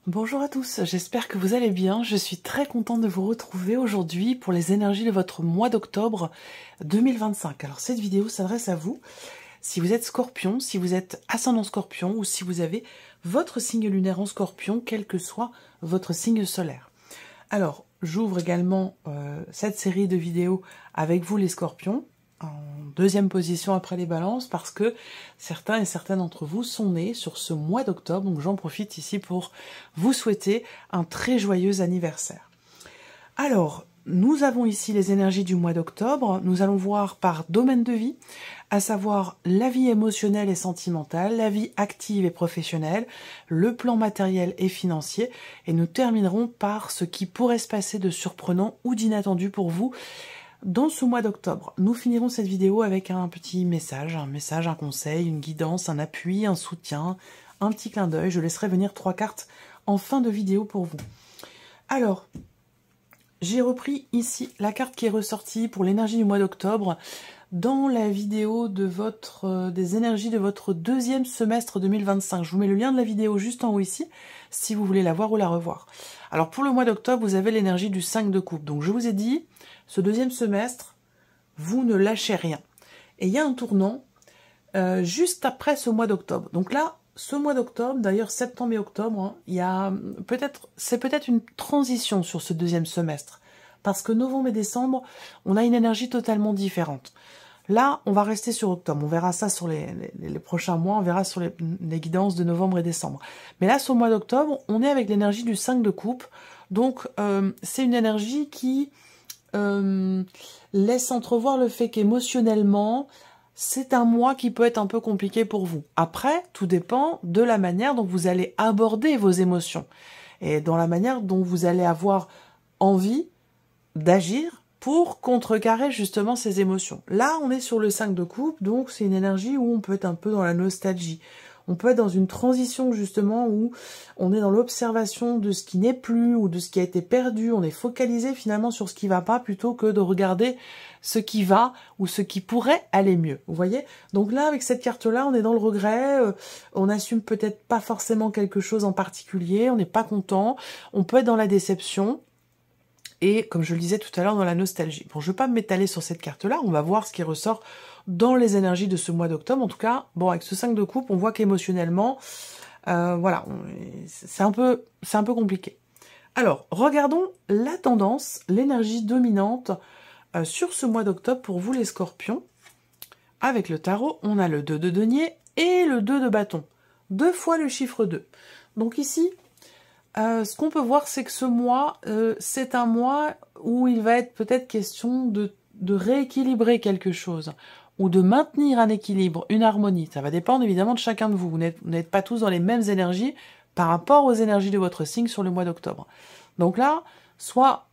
Bonjour à tous, j'espère que vous allez bien. Je suis très contente de vous retrouver aujourd'hui pour les énergies de votre mois d'octobre 2025. Alors cette vidéo s'adresse à vous, si vous êtes scorpion, si vous êtes ascendant scorpion ou si vous avez votre signe lunaire en scorpion, quel que soit votre signe solaire. Alors, j'ouvre également cette série de vidéos avec vous les scorpions, en deuxième position après les balances, parce que certains et certaines d'entre vous sont nés sur ce mois d'octobre, donc j'en profite ici pour vous souhaiter un très joyeux anniversaire. Alors, nous avons ici les énergies du mois d'octobre, nous allons voir par domaine de vie, à savoir la vie émotionnelle et sentimentale, la vie active et professionnelle, le plan matériel et financier, et nous terminerons par ce qui pourrait se passer de surprenant ou d'inattendu pour vous dans ce mois d'octobre. Nous finirons cette vidéo avec un petit message, un conseil, une guidance, un appui, un soutien, un petit clin d'œil. Je laisserai venir 3 cartes en fin de vidéo pour vous. Alors, j'ai repris ici la carte qui est ressortie pour l'énergie du mois d'octobre dans la vidéo de des énergies de votre deuxième semestre 2025. Je vous mets le lien de la vidéo juste en haut ici, si vous voulez la voir ou la revoir. Alors pour le mois d'octobre, vous avez l'énergie du 5 de coupe. Donc je vous ai dit, ce deuxième semestre, vous ne lâchez rien. Et il y a un tournant juste après ce mois d'octobre. Donc là, ce mois d'octobre, d'ailleurs septembre et octobre, hein, c'est peut-être une transition sur ce deuxième semestre. Parce que novembre et décembre, on a une énergie totalement différente. Là, on va rester sur octobre. On verra ça sur les prochains mois. On verra sur les guidances de novembre et décembre. Mais là, sur le mois d'octobre, on est avec l'énergie du 5 de coupe. Donc, c'est une énergie qui laisse entrevoir le fait qu'émotionnellement, c'est un mois qui peut être un peu compliqué pour vous. Après, tout dépend de la manière dont vous allez aborder vos émotions. Et dans la manière dont vous allez avoir envie d'agir pour contrecarrer justement ces émotions. Là, on est sur le 5 de coupe, donc c'est une énergie où on peut être un peu dans la nostalgie. On peut être dans une transition justement où on est dans l'observation de ce qui n'est plus ou de ce qui a été perdu. On est focalisé finalement sur ce qui va pas plutôt que de regarder ce qui va ou ce qui pourrait aller mieux. Vous voyez? Donc là, avec cette carte-là, on est dans le regret. On n'assume peut-être pas forcément quelque chose en particulier. On n'est pas content. On peut être dans la déception. Et comme je le disais tout à l'heure, dans la nostalgie. Bon, je ne vais pas m'étaler sur cette carte-là, on va voir ce qui ressort dans les énergies de ce mois d'octobre. En tout cas, bon, avec ce 5 de coupe, on voit qu'émotionnellement, voilà, c'est un peu compliqué. Alors, regardons la tendance, l'énergie dominante sur ce mois d'octobre pour vous les scorpions. Avec le tarot, on a le 2 de denier et le 2 de bâton. 2 fois le chiffre 2. Donc ici, ce qu'on peut voir, c'est que ce mois, c'est un mois où il va être peut-être question de rééquilibrer quelque chose ou de maintenir un équilibre, une harmonie. Ça va dépendre évidemment de chacun de vous. Vous n'êtes pas tous dans les mêmes énergies par rapport aux énergies de votre signe sur le mois d'octobre. Donc là, soit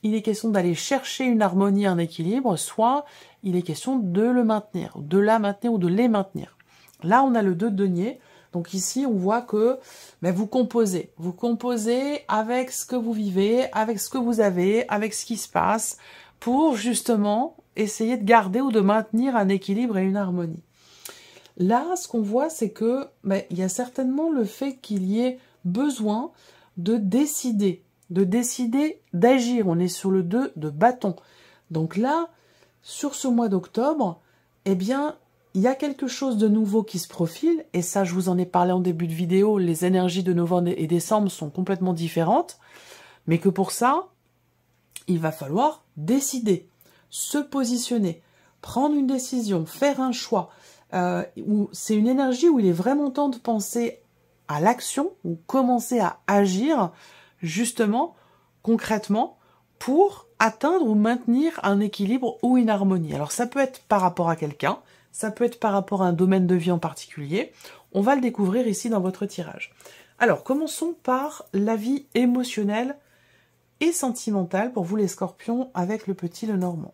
il est question d'aller chercher une harmonie, un équilibre, soit il est question de le maintenir, de la maintenir ou de les maintenir. Là, on a le 2 de denier. Donc ici, on voit que vous composez. Vous composez avec ce que vous vivez, avec ce que vous avez, avec ce qui se passe, pour justement essayer de garder ou de maintenir un équilibre et une harmonie. Là, ce qu'on voit, c'est que il y a certainement le fait qu'il y ait besoin de décider d'agir. On est sur le 2 de bâton. Donc là, sur ce mois d'octobre, eh bien, il y a quelque chose de nouveau qui se profile, et ça, je vous en ai parlé en début de vidéo, les énergies de novembre et décembre sont complètement différentes, mais que pour ça, il va falloir décider, se positionner, prendre une décision, faire un choix. C'est une énergie où il est vraiment temps de penser à l'action, ou commencer à agir, justement, concrètement, pour atteindre ou maintenir un équilibre ou une harmonie. Alors ça peut être par rapport à quelqu'un, ça peut être par rapport à un domaine de vie en particulier. On va le découvrir ici dans votre tirage. Alors, commençons par la vie émotionnelle et sentimentale pour vous les scorpions avec le petit Lenormand.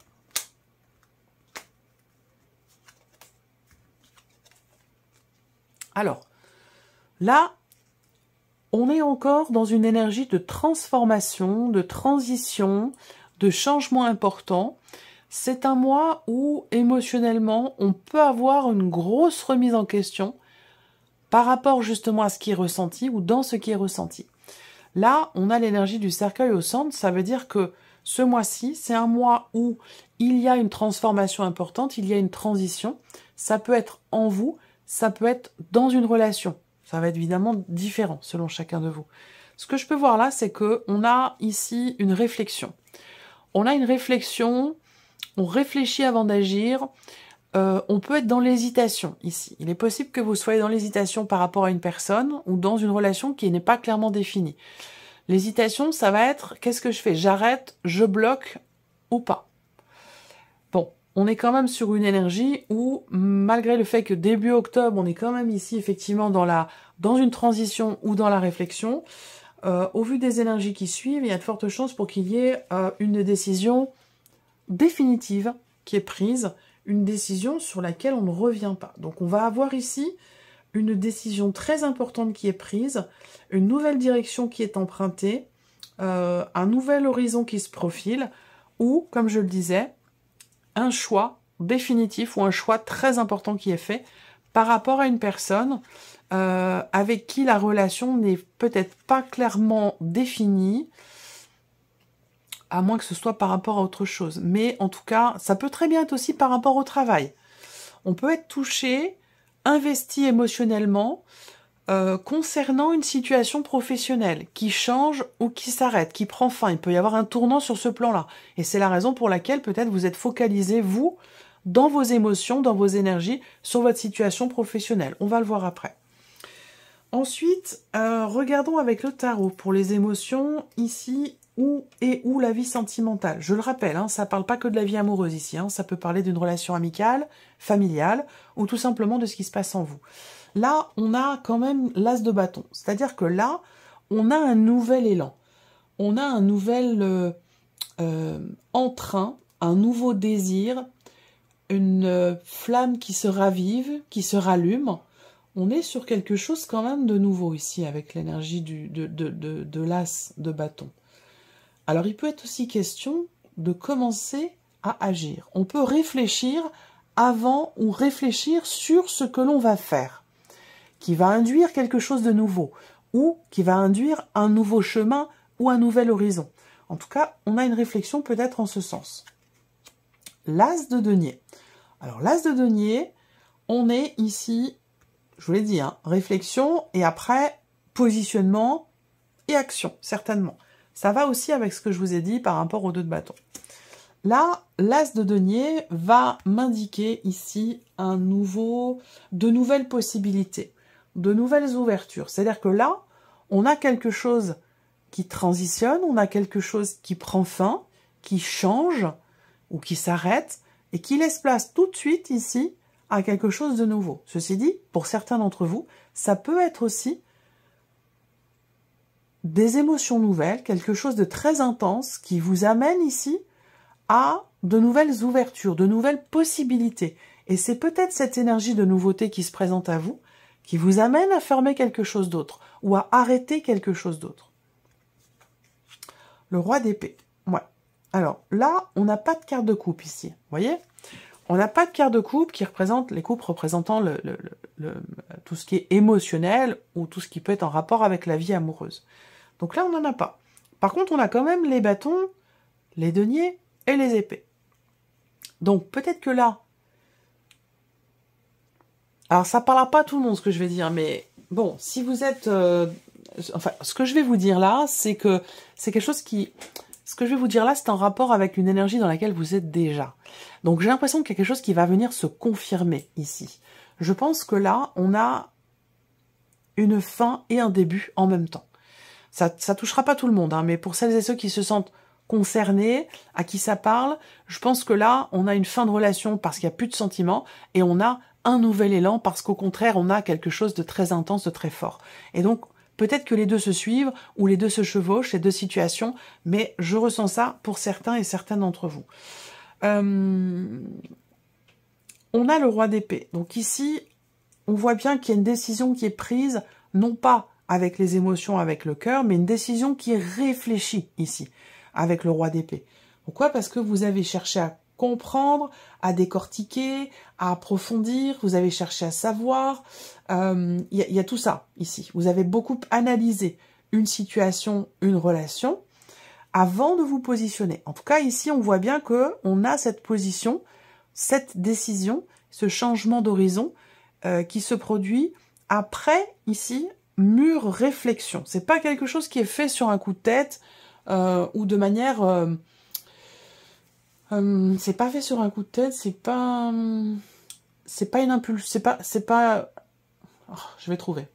Alors, là, on est encore dans une énergie de transformation, de transition, de changement important. C'est un mois où, émotionnellement, on peut avoir une grosse remise en question par rapport justement à ce qui est ressenti ou dans ce qui est ressenti. Là, on a l'énergie du cercueil au centre, ça veut dire que ce mois-ci, c'est un mois où il y a une transformation importante, il y a une transition. Ça peut être en vous, ça peut être dans une relation. Ça va être évidemment différent selon chacun de vous. Ce que je peux voir là, c'est que on a ici une réflexion. On a une réflexion, on réfléchit avant d'agir. On peut être dans l'hésitation ici. Il est possible que vous soyez dans l'hésitation par rapport à une personne ou dans une relation qui n'est pas clairement définie. L'hésitation, ça va être, qu'est-ce que je fais? J'arrête, je bloque ou pas? Bon, on est quand même sur une énergie où, malgré le fait que début octobre, on est quand même ici effectivement dans une transition ou dans la réflexion, au vu des énergies qui suivent, il y a de fortes chances pour qu'il y ait une décision définitive qui est prise, une décision sur laquelle on ne revient pas. Donc on va avoir ici une décision très importante qui est prise, une nouvelle direction qui est empruntée, un nouvel horizon qui se profile, ou, comme je le disais, un choix définitif ou un choix très important qui est fait par rapport à une personne avec qui la relation n'est peut-être pas clairement définie, à moins que ce soit par rapport à autre chose. Mais en tout cas, ça peut très bien être aussi par rapport au travail. On peut être touché, investi émotionnellement concernant une situation professionnelle qui change ou qui s'arrête, qui prend fin. Il peut y avoir un tournant sur ce plan-là. Et c'est la raison pour laquelle peut-être vous êtes focalisé, vous, dans vos émotions, dans vos énergies, sur votre situation professionnelle. On va le voir après. Ensuite, regardons avec le tarot pour les émotions ici où la vie sentimentale. Je le rappelle, ça ne parle pas que de la vie amoureuse ici, ça peut parler d'une relation amicale, familiale, ou tout simplement de ce qui se passe en vous. Là, on a quand même l'as de bâton, c'est-à-dire que là, on a un nouvel élan, on a un nouvel entrain, un nouveau désir, une flamme qui se ravive, qui se rallume. On est sur quelque chose quand même de nouveau ici, avec l'énergie de l'as de bâton. Alors, il peut être aussi question de commencer à agir. On peut réfléchir avant ou réfléchir sur ce que l'on va faire, qui va induire quelque chose de nouveau, ou qui va induire un nouveau chemin ou un nouvel horizon. En tout cas, on a une réflexion peut-être en ce sens. L'as de denier. Alors, l'as de denier, on est ici, je vous l'ai dit, réflexion, et après, positionnement et action, certainement. Ça va aussi avec ce que je vous ai dit par rapport aux 2 de bâton. Là, l'as de denier va m'indiquer ici de nouvelles possibilités, de nouvelles ouvertures. C'est-à-dire que là, on a quelque chose qui transitionne, on a quelque chose qui prend fin, qui change ou qui s'arrête et qui laisse place tout de suite ici à quelque chose de nouveau. Ceci dit, pour certains d'entre vous, ça peut être aussi des émotions nouvelles, quelque chose de très intense qui vous amène ici à de nouvelles ouvertures, de nouvelles possibilités. Et c'est peut-être cette énergie de nouveauté qui se présente à vous, qui vous amène à fermer quelque chose d'autre ou à arrêter quelque chose d'autre. Le roi d'épée. Ouais. Alors là, on n'a pas de carte de coupe ici. Vous voyez ? On n'a pas de carte de coupe qui représente les coupes représentant tout ce qui est émotionnel ou tout ce qui peut être en rapport avec la vie amoureuse. Donc là, on n'en a pas. Par contre, on a quand même les bâtons, les deniers et les épées. Donc, peut-être que là... Alors, ça ne parlera pas à tout le monde, ce que je vais dire, mais bon, si vous êtes... Enfin, ce que je vais vous dire là, c'est que c'est quelque chose qui... Ce que je vais vous dire là, c'est en rapport avec une énergie dans laquelle vous êtes déjà. Donc, j'ai l'impression qu'il y a quelque chose qui va venir se confirmer ici. Je pense que là, on a une fin et un début en même temps. Ça touchera pas tout le monde, mais pour celles et ceux qui se sentent concernés, à qui ça parle, je pense que là, on a une fin de relation parce qu'il n'y a plus de sentiments et on a un nouvel élan parce qu'au contraire, on a quelque chose de très intense, de très fort. Et donc, peut-être que les deux se suivent ou les deux se chevauchent, les 2 situations, mais je ressens ça pour certains et certaines d'entre vous. On a le roi d'épée. Donc ici, on voit bien qu'il y a une décision qui est prise, non pas avec les émotions, avec le cœur, mais une décision qui est réfléchie ici, avec le roi d'épée. Pourquoi? Parce que vous avez cherché à comprendre, à décortiquer, à approfondir, vous avez cherché à savoir, il y a tout ça ici. Vous avez beaucoup analysé, une situation, une relation, avant de vous positionner. En tout cas, ici, on voit bien que on a cette position, cette décision, ce changement d'horizon qui se produit après, ici, mûre réflexion. C'est pas quelque chose qui est fait sur un coup de tête ou de manière... c'est pas fait sur un coup de tête, c'est pas une impulsion, c'est pas... Oh, je vais trouver.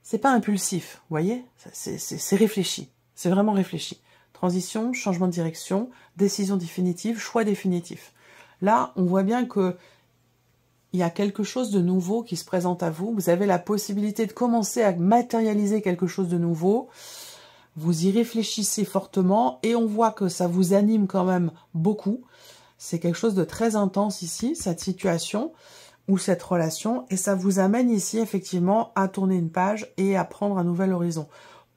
C'est pas impulsif, vous voyez? C'est réfléchi, c'est vraiment réfléchi. Transition, changement de direction, décision définitive, choix définitif. Là, on voit bien que il y a quelque chose de nouveau qui se présente à vous. Vous avez la possibilité de commencer à matérialiser quelque chose de nouveau. Vous y réfléchissez fortement et on voit que ça vous anime quand même beaucoup. C'est quelque chose de très intense ici, cette situation ou cette relation. Et ça vous amène ici, effectivement, à tourner une page et à prendre un nouvel horizon.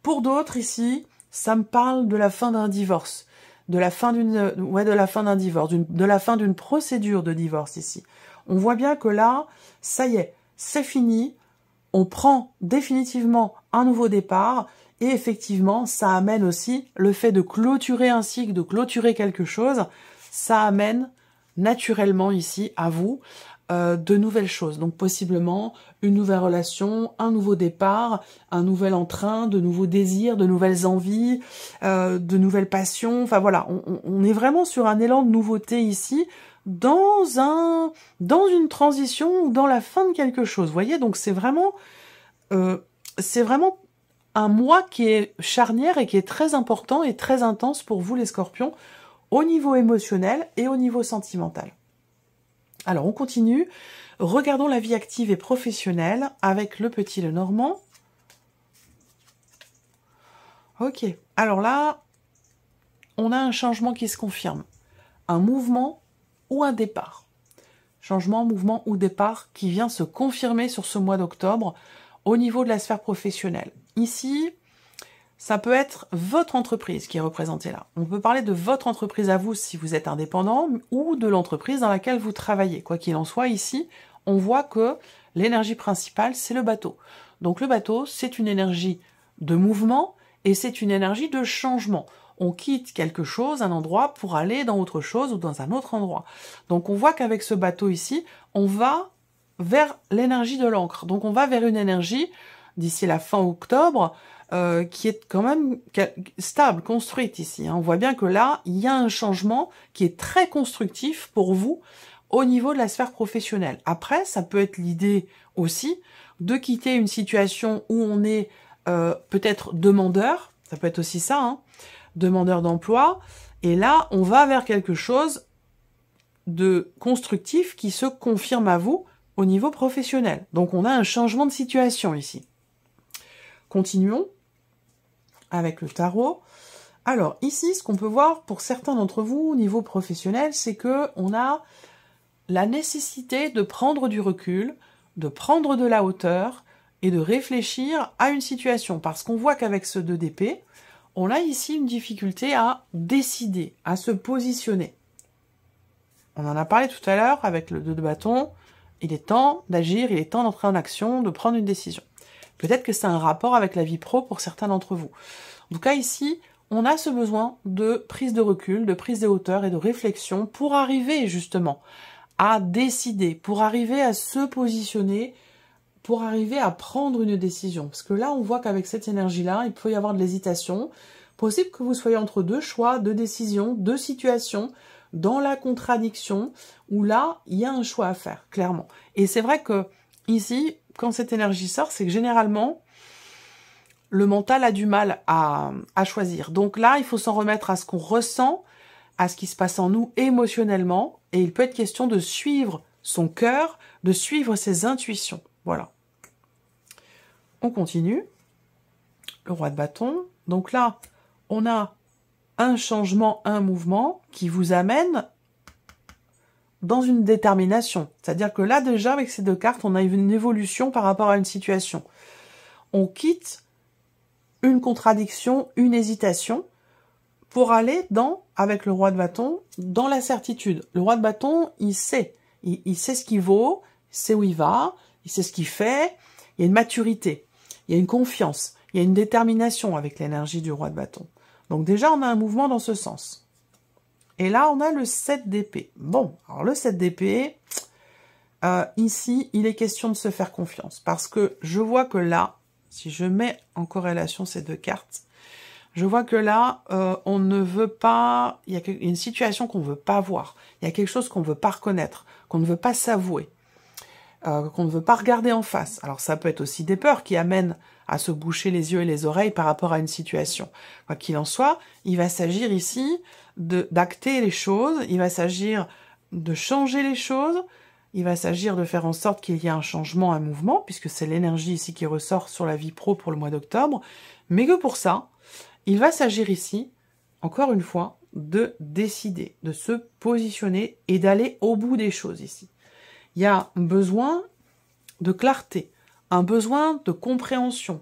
Pour d'autres, ici, ça me parle de la fin d'un divorce. De la fin d'un divorce, de la fin d'une procédure de divorce ici. On voit bien que là, ça y est, c'est fini. On prend définitivement un nouveau départ. Et effectivement, ça amène aussi le fait de clôturer un cycle, de clôturer quelque chose. Ça amène naturellement ici à vous de nouvelles choses. Donc possiblement une nouvelle relation, un nouveau départ, un nouvel entrain, de nouveaux désirs, de nouvelles envies, de nouvelles passions. Enfin voilà, on est vraiment sur un élan de nouveauté ici, dans une transition ou dans la fin de quelque chose. Vous voyez, donc c'est vraiment un mois qui est charnière et qui est très important et très intense pour vous les scorpions, au niveau émotionnel et au niveau sentimental. Alors, on continue. Regardons la vie active et professionnelle avec le petit Lenormand. Ok. Alors là, on a un changement qui se confirme. Un mouvement ou un départ. Changement, mouvement ou départ qui vient se confirmer sur ce mois d'octobre au niveau de la sphère professionnelle. Ici, ça peut être votre entreprise qui est représentée là. On peut parler de votre entreprise à vous si vous êtes indépendant ou de l'entreprise dans laquelle vous travaillez. Quoi qu'il en soit, ici, on voit que l'énergie principale, c'est le bateau. Donc le bateau, c'est une énergie de mouvement et c'est une énergie de changement. On quitte quelque chose, un endroit, pour aller dans autre chose ou dans un autre endroit. Donc on voit qu'avec ce bateau ici, on va vers l'énergie de l'ancre. Donc on va vers une énergie, d'ici la fin octobre, qui est quand même stable, construite ici. On voit bien que là, il y a un changement qui est très constructif pour vous au niveau de la sphère professionnelle. Après, ça peut être l'idée aussi de quitter une situation où on est peut-être demandeur, ça peut être aussi ça, hein, demandeur d'emploi, et là, on va vers quelque chose de constructif qui se confirme à vous au niveau professionnel. Donc, on a un changement de situation ici. Continuons avec le tarot. Alors, ici, ce qu'on peut voir pour certains d'entre vous au niveau professionnel, c'est que on a la nécessité de prendre du recul, de prendre de la hauteur et de réfléchir à une situation. Parce qu'on voit qu'avec ce 2 d'épée, on a ici une difficulté à décider, à se positionner. On en a parlé tout à l'heure avec le 2 de bâton. Il est temps d'agir, il est temps d'entrer en action, de prendre une décision. Peut-être que c'est un rapport avec la vie pro pour certains d'entre vous. En tout cas, ici, on a ce besoin de prise de recul, de prise de hauteur et de réflexion pour arriver justement à décider, pour arriver à se positionner, pour arriver à prendre une décision. Parce que là, on voit qu'avec cette énergie-là, il peut y avoir de l'hésitation. Possible que vous soyez entre deux choix, deux décisions, deux situations, dans la contradiction, où là, il y a un choix à faire, clairement. Et c'est vrai que ici, quand cette énergie sort, c'est que généralement, le mental a du mal à choisir. Donc là, il faut s'en remettre à ce qu'on ressent, à ce qui se passe en nous émotionnellement, et il peut être question de suivre son cœur, de suivre ses intuitions. Voilà. On continue. Le roi de bâton. Donc là, on a un changement, un mouvement qui vous amène dans une détermination. C'est-à-dire que là, déjà, avec ces deux cartes, on a une évolution par rapport à une situation. On quitte une contradiction, une hésitation, pour aller avec le roi de bâton, dans la certitude. Le roi de bâton, il sait. Il sait ce qu'il vaut, il sait où il va, il sait ce qu'il fait, il y a une maturité, il y a une confiance, il y a une détermination avec l'énergie du roi de bâton. Donc déjà, on a un mouvement dans ce sens. Et là, on a le 7 d'épée. Bon, alors le 7 d'épée, ici, il est question de se faire confiance. Parce que je vois que là, si je mets en corrélation ces deux cartes, je vois que là, on ne veut pas... Il y a une situation qu'on ne veut pas voir. Il y a quelque chose qu'on ne veut pas reconnaître, qu'on ne veut pas s'avouer, qu'on ne veut pas regarder en face. Alors ça peut être aussi des peurs qui amènent à se boucher les yeux et les oreilles par rapport à une situation. Quoi qu'il en soit, il va s'agir ici d'acter les choses, il va s'agir de changer les choses, il va s'agir de faire en sorte qu'il y ait un changement, un mouvement, puisque c'est l'énergie ici qui ressort sur la vie pro pour le mois d'octobre, mais que pour ça, il va s'agir ici, encore une fois, de décider, de se positionner et d'aller au bout des choses ici. Il y a besoin de clarté, un besoin de compréhension,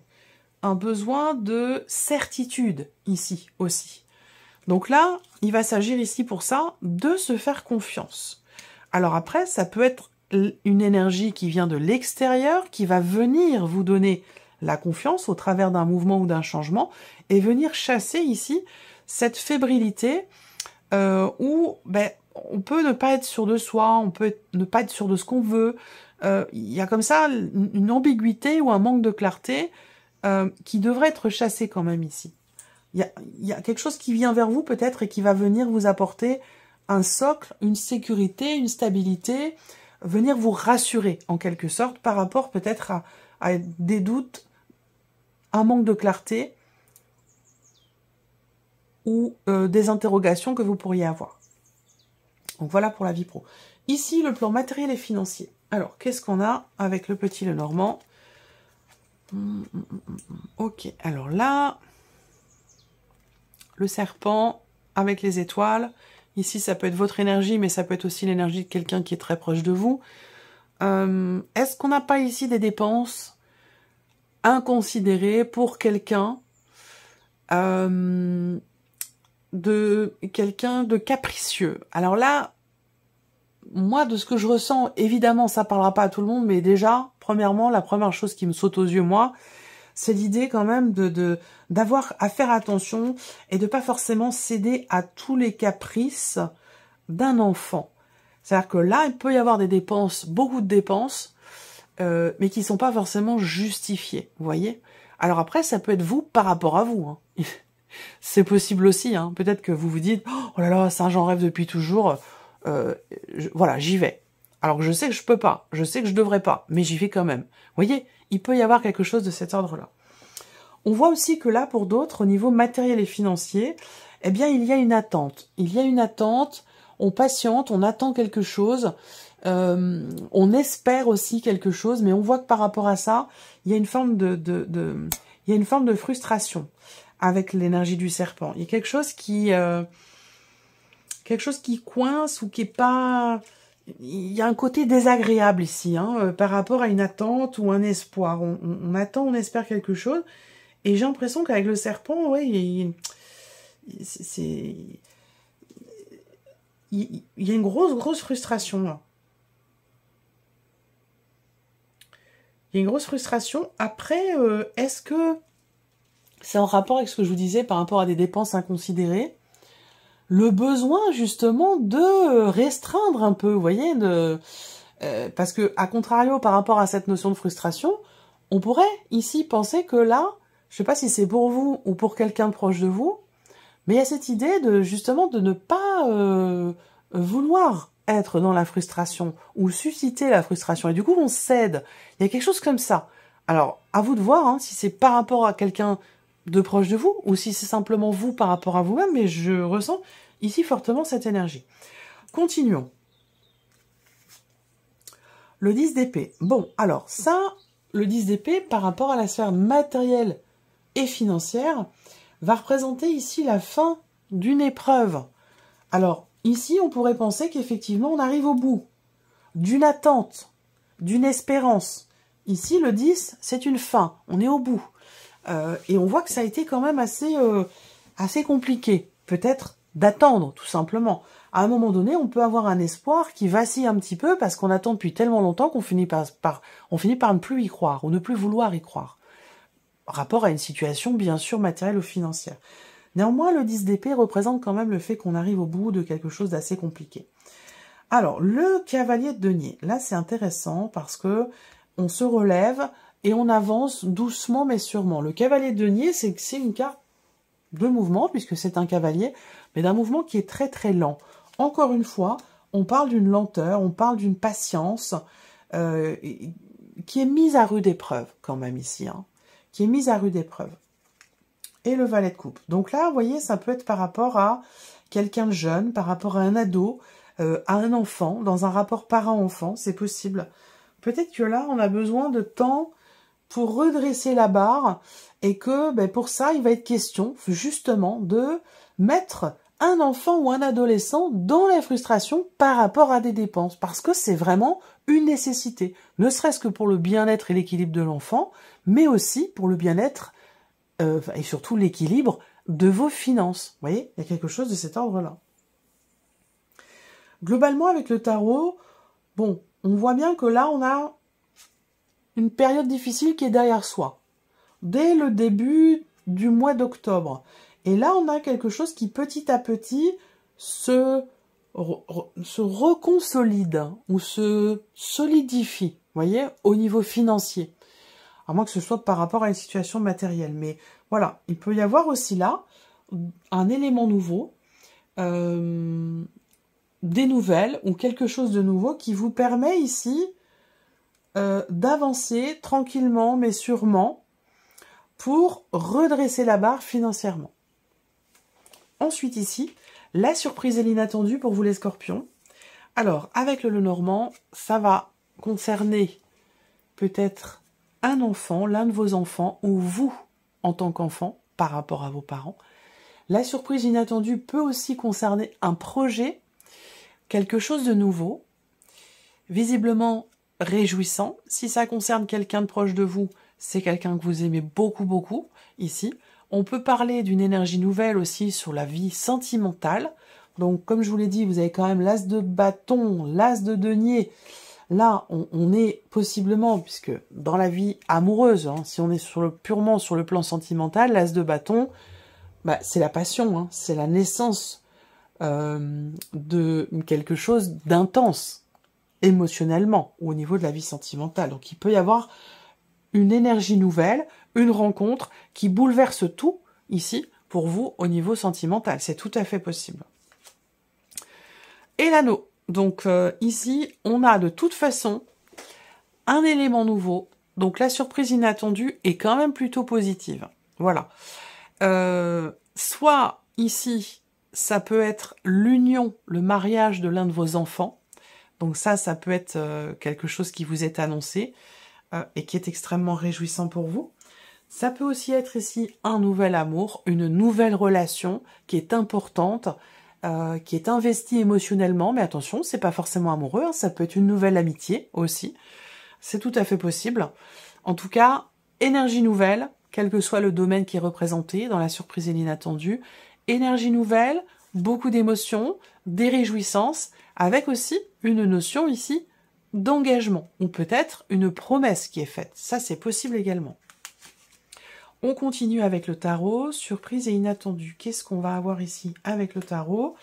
un besoin de certitude ici aussi. Donc là, il va s'agir ici pour ça de se faire confiance. Alors après, ça peut être une énergie qui vient de l'extérieur, qui va venir vous donner la confiance au travers d'un mouvement ou d'un changement, et venir chasser ici cette fébrilité où on peut ne pas être sûr de soi, on peut ne pas être sûr de ce qu'on veut. Il y a comme ça une ambiguïté ou un manque de clarté qui devrait être chassé quand même ici. Il y a quelque chose qui vient vers vous peut-être et qui va venir vous apporter un socle, une sécurité, une stabilité, venir vous rassurer en quelque sorte par rapport peut-être à des doutes, un manque de clarté ou des interrogations que vous pourriez avoir. Donc voilà pour la vie pro. Ici, le plan matériel et financier. Alors, qu'est-ce qu'on a avec le petit Lenormand? Ok, alors là, le serpent avec les étoiles. Ici, ça peut être votre énergie, mais ça peut être aussi l'énergie de quelqu'un qui est très proche de vous. Est-ce qu'on n'a pas ici des dépenses inconsidérées pour quelqu'un de capricieux? Alors là, moi, de ce que je ressens, évidemment, ça parlera pas à tout le monde, mais déjà, premièrement, la première chose qui me saute aux yeux, moi, c'est l'idée quand même d'avoir à faire attention et de pas forcément céder à tous les caprices d'un enfant. C'est-à-dire que là, il peut y avoir des dépenses, beaucoup de dépenses, mais qui sont pas forcément justifiées, vous voyez. Alors après, ça peut être vous par rapport à vous, hein. C'est possible aussi, hein. Peut-être que vous vous dites « Oh là là, ça j'en rêve depuis toujours, voilà, j'y vais. » Alors que je sais que je peux pas, je sais que je devrais pas, mais j'y vais quand même. Vous voyez, il peut y avoir quelque chose de cet ordre-là. On voit aussi que là, pour d'autres, au niveau matériel et financier, eh bien, il y a une attente. Il y a une attente, on patiente, on attend quelque chose, on espère aussi quelque chose, mais on voit que par rapport à ça, il y a une forme il y a une forme de frustration avec l'énergie du serpent. Il y a quelque chose qui coince ou qui est pas... Il y a un côté désagréable ici, hein, par rapport à une attente ou un espoir. On attend, on espère quelque chose. Et j'ai l'impression qu'avec le serpent, ouais, il y a une grosse frustration, là. Il y a une grosse frustration. Après, est-ce que c'est en rapport avec ce que je vous disais par rapport à des dépenses inconsidérées? Le besoin, justement, de restreindre un peu, vous voyez, parce que, à contrario, par rapport à cette notion de frustration, on pourrait ici penser que là, je sais pas si c'est pour vous ou pour quelqu'un de proche de vous, mais il y a cette idée de, justement, de ne pas vouloir être dans la frustration ou susciter la frustration. Et du coup, on cède. Il y a quelque chose comme ça. Alors, à vous de voir, hein, si c'est par rapport à quelqu'un de proche de vous ou si c'est simplement vous par rapport à vous-même, mais je ressens ici fortement cette énergie. Continuons. Le 10 d'épée. Bon, alors ça, le 10 d'épée, par rapport à la sphère matérielle et financière, va représenter ici la fin d'une épreuve. Alors, ici, on pourrait penser qu'effectivement, on arrive au bout d'une attente, d'une espérance. Ici, le 10, c'est une fin, on est au bout. Et on voit que ça a été quand même assez compliqué, peut-être d'attendre, tout simplement. à un moment donné, on peut avoir un espoir qui vacille un petit peu parce qu'on attend depuis tellement longtemps qu'on finit par ne plus y croire ou ne plus vouloir y croire. Rapport à une situation, bien sûr, matérielle ou financière. Néanmoins, le 10 d'épée représente quand même le fait qu'on arrive au bout de quelque chose d'assez compliqué. Alors, le cavalier de denier, là c'est intéressant parce que on se relève et on avance doucement mais sûrement. Le cavalier de denier, c'est une carte de mouvement puisque c'est un cavalier, mais d'un mouvement qui est très très lent. Encore une fois, on parle d'une lenteur, on parle d'une patience qui est mise à rude épreuve quand même ici, hein, qui est mise à rude épreuve. Et le valet de coupe. Donc là, vous voyez, ça peut être par rapport à quelqu'un de jeune, par rapport à un ado, à un enfant, dans un rapport parent-enfant, c'est possible. Peut-être que là, on a besoin de temps pour redresser la barre et que pour ça, il va être question justement de mettre un enfant ou un adolescent dans la frustration par rapport à des dépenses, parce que c'est vraiment une nécessité, ne serait-ce que pour le bien-être et l'équilibre de l'enfant, mais aussi pour le bien-être et surtout l'équilibre de vos finances. Vous voyez, il y a quelque chose de cet ordre-là. Globalement, avec le tarot, bon, on voit bien que là, on a une période difficile qui est derrière soi, dès le début du mois d'octobre. Et là, on a quelque chose qui, petit à petit, se reconsolide ou se solidifie, vous voyez, au niveau financier. À moins que ce soit par rapport à une situation matérielle. Mais voilà, il peut y avoir aussi là un élément nouveau, des nouvelles ou quelque chose de nouveau qui vous permet ici d'avancer tranquillement mais sûrement pour redresser la barre financièrement. Ensuite ici, la surprise et l'inattendue pour vous les scorpions. Alors, avec le Lenormand, ça va concerner peut-être un enfant, l'un de vos enfants, ou vous en tant qu'enfant par rapport à vos parents. La surprise inattendue peut aussi concerner un projet, quelque chose de nouveau, visiblement réjouissant. Si ça concerne quelqu'un de proche de vous, c'est quelqu'un que vous aimez beaucoup, beaucoup, ici. On peut parler d'une énergie nouvelle aussi sur la vie sentimentale. Donc, comme je vous l'ai dit, vous avez quand même l'as de bâton, l'as de denier. Là, on est possiblement, puisque dans la vie amoureuse, hein, si on est purement sur le plan sentimental, l'as de bâton, c'est la passion, hein, c'est la naissance de quelque chose d'intense, émotionnellement, ou au niveau de la vie sentimentale. Donc, il peut y avoir une énergie nouvelle, une rencontre qui bouleverse tout, ici, pour vous, au niveau sentimental. C'est tout à fait possible. Et l'anneau. Donc, ici, on a de toute façon un élément nouveau. Donc, la surprise inattendue est quand même plutôt positive. Voilà. Soit, ici, ça peut être l'union, le mariage de l'un de vos enfants. Donc ça peut être quelque chose qui vous est annoncé et qui est extrêmement réjouissant pour vous. Ça peut aussi être ici un nouvel amour, une nouvelle relation qui est importante, qui est investie émotionnellement. Mais attention, c'est pas forcément amoureux, hein, ça peut être une nouvelle amitié aussi. C'est tout à fait possible. En tout cas, énergie nouvelle, quel que soit le domaine qui est représenté dans la surprise et l'inattendu. Énergie nouvelle, beaucoup d'émotions, des réjouissances, avec aussi une notion ici d'engagement, ou peut-être une promesse qui est faite. Ça, c'est possible également. On continue avec le tarot, surprise et inattendu. Qu'est-ce qu'on va avoir ici avec le tarot?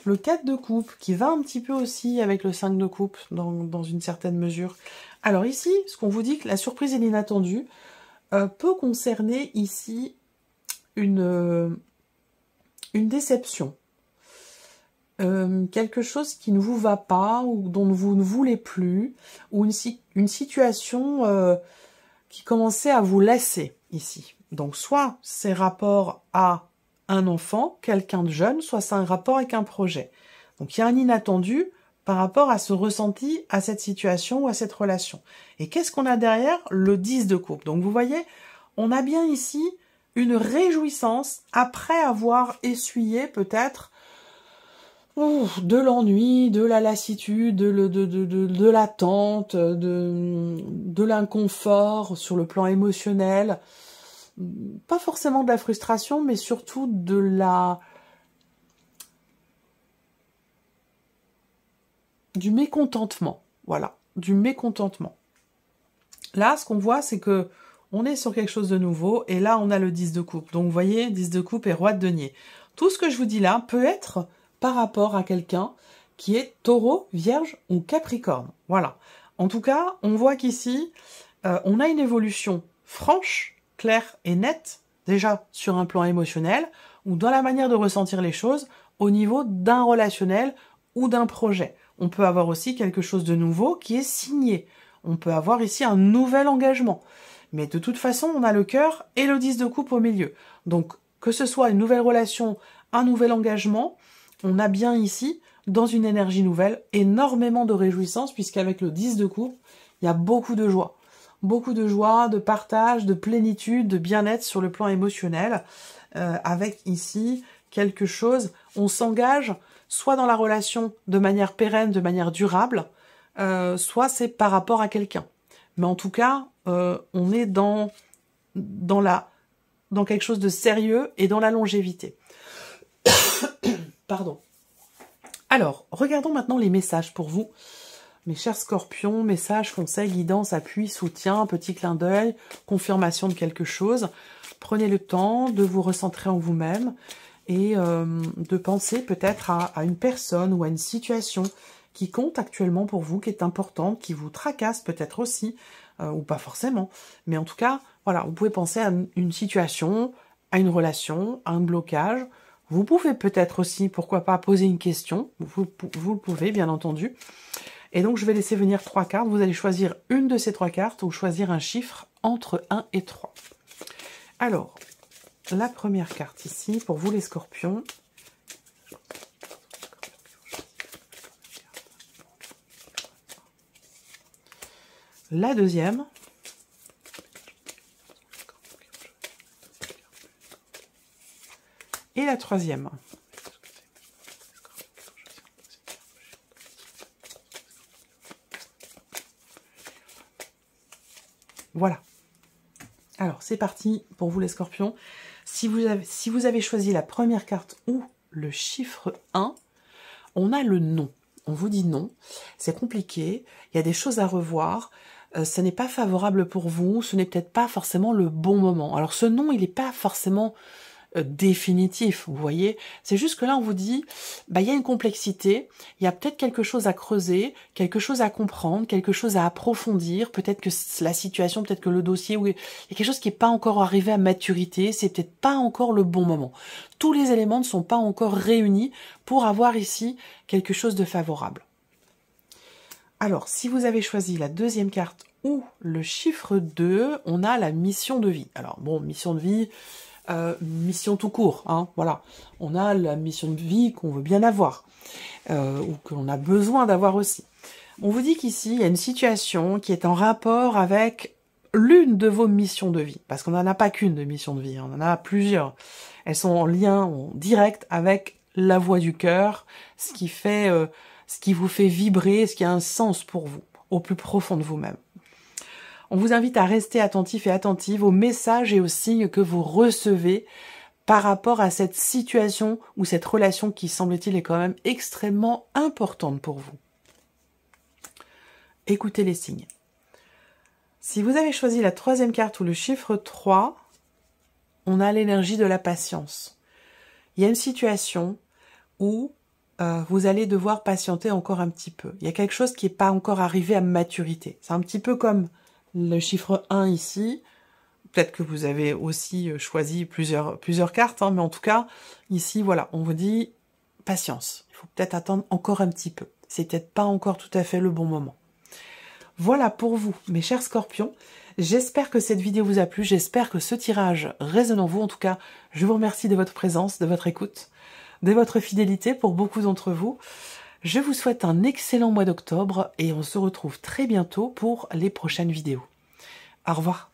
Le 4 de coupe, qui va un petit peu aussi avec le 5 de coupe, dans une certaine mesure. Alors ici, ce qu'on vous dit, que la surprise et l'inattendu peut concerner ici une déception. Quelque chose qui ne vous va pas, ou dont vous ne voulez plus, ou une situation qui commençait à vous lasser ici. Donc soit c'est rapport à un enfant, quelqu'un de jeune, soit c'est un rapport avec un projet. Donc il y a un inattendu par rapport à ce ressenti, à cette situation ou à cette relation. Et qu'est-ce qu'on a derrière? Le 10 de coupe. Donc vous voyez, on a bien ici une réjouissance après avoir essuyé peut-être de l'ennui, de la lassitude, de l'attente, de l'inconfort sur le plan émotionnel. Pas forcément de la frustration, mais surtout de du mécontentement. Voilà, du mécontentement. Là, ce qu'on voit, c'est que on est sur quelque chose de nouveau, et là, on a le 10 de coupe. Donc, vous voyez, 10 de coupe et roi de denier. Tout ce que je vous dis là peut être par rapport à quelqu'un qui est taureau, vierge ou capricorne. Voilà. En tout cas, on voit qu'ici, on a une évolution franche, claire et nette, déjà sur un plan émotionnel, ou dans la manière de ressentir les choses, au niveau d'un relationnel ou d'un projet. On peut avoir aussi quelque chose de nouveau qui est signé. On peut avoir ici un nouvel engagement. Mais de toute façon, on a le cœur et le 10 de coupe au milieu. Donc, que ce soit une nouvelle relation, un nouvel engagement, on a bien ici, dans une énergie nouvelle, énormément de réjouissance, puisqu'avec le 10 de coupe, il y a beaucoup de joie. Beaucoup de joie, de partage, de plénitude, de bien-être sur le plan émotionnel. Avec ici quelque chose, on s'engage soit dans la relation de manière pérenne, de manière durable, soit c'est par rapport à quelqu'un. Mais en tout cas, on est dans quelque chose de sérieux et dans la longévité. Pardon. Alors, regardons maintenant les messages pour vous. Mes chers scorpions, messages, conseils, guidance, appui, soutien, petit clin d'œil, confirmation de quelque chose. Prenez le temps de vous recentrer en vous-même et de penser peut-être à une personne ou à une situation qui compte actuellement pour vous, qui est importante, qui vous tracasse peut-être aussi, ou pas forcément. Mais en tout cas, voilà, vous pouvez penser à une situation, à une relation, à un blocage. Vous pouvez peut-être aussi, pourquoi pas, poser une question. Vous le pouvez, bien entendu. Et donc, je vais laisser venir 3 cartes. Vous allez choisir une de ces 3 cartes ou choisir un chiffre entre 1 et 3. Alors, la première carte ici, pour vous les scorpions. La deuxième. Et la troisième. Voilà. Alors, c'est parti pour vous les scorpions. Si vous avez choisi la première carte ou le chiffre 1, on a le non. On vous dit non, c'est compliqué, il y a des choses à revoir, ce n'est pas favorable pour vous, ce n'est peut-être pas forcément le bon moment. Alors ce non, il n'est pas forcément définitif, vous voyez. C'est juste que là, on vous dit, bah, il y a une complexité, il y a peut-être quelque chose à creuser, quelque chose à comprendre, quelque chose à approfondir, peut-être que la situation, peut-être que le dossier, il y a quelque chose qui n'est pas encore arrivé à maturité, c'est peut-être pas encore le bon moment. Tous les éléments ne sont pas encore réunis pour avoir ici quelque chose de favorable. Alors, si vous avez choisi la deuxième carte ou le chiffre 2, on a la mission de vie. Alors, bon, mission de vie... mission tout court, hein, voilà. On a la mission de vie qu'on veut bien avoir, ou qu'on a besoin d'avoir aussi. On vous dit qu'ici, il y a une situation qui est en rapport avec l'une de vos missions de vie, parce qu'on n'en a pas qu'une de mission de vie, hein, on en a plusieurs. Elles sont en lien en direct avec la voix du cœur, ce qui vous fait vibrer, ce qui a un sens pour vous, au plus profond de vous-même. On vous invite à rester attentif et attentive aux messages et aux signes que vous recevez par rapport à cette situation ou cette relation qui, semble-t-il, est quand même extrêmement importante pour vous. Écoutez les signes. Si vous avez choisi la troisième carte ou le chiffre 3, on a l'énergie de la patience. Il y a une situation où vous allez devoir patienter encore un petit peu. Il y a quelque chose qui n'est pas encore arrivé à maturité. C'est un petit peu comme... le chiffre 1 ici, peut-être que vous avez aussi choisi plusieurs cartes, hein, mais en tout cas, ici, voilà, on vous dit patience. Il faut peut-être attendre encore un petit peu. C'est peut-être pas encore tout à fait le bon moment. Voilà pour vous, mes chers scorpions. J'espère que cette vidéo vous a plu. J'espère que ce tirage résonne en vous. En tout cas, je vous remercie de votre présence, de votre écoute, de votre fidélité pour beaucoup d'entre vous. Je vous souhaite un excellent mois d'octobre et on se retrouve très bientôt pour les prochaines vidéos. Au revoir.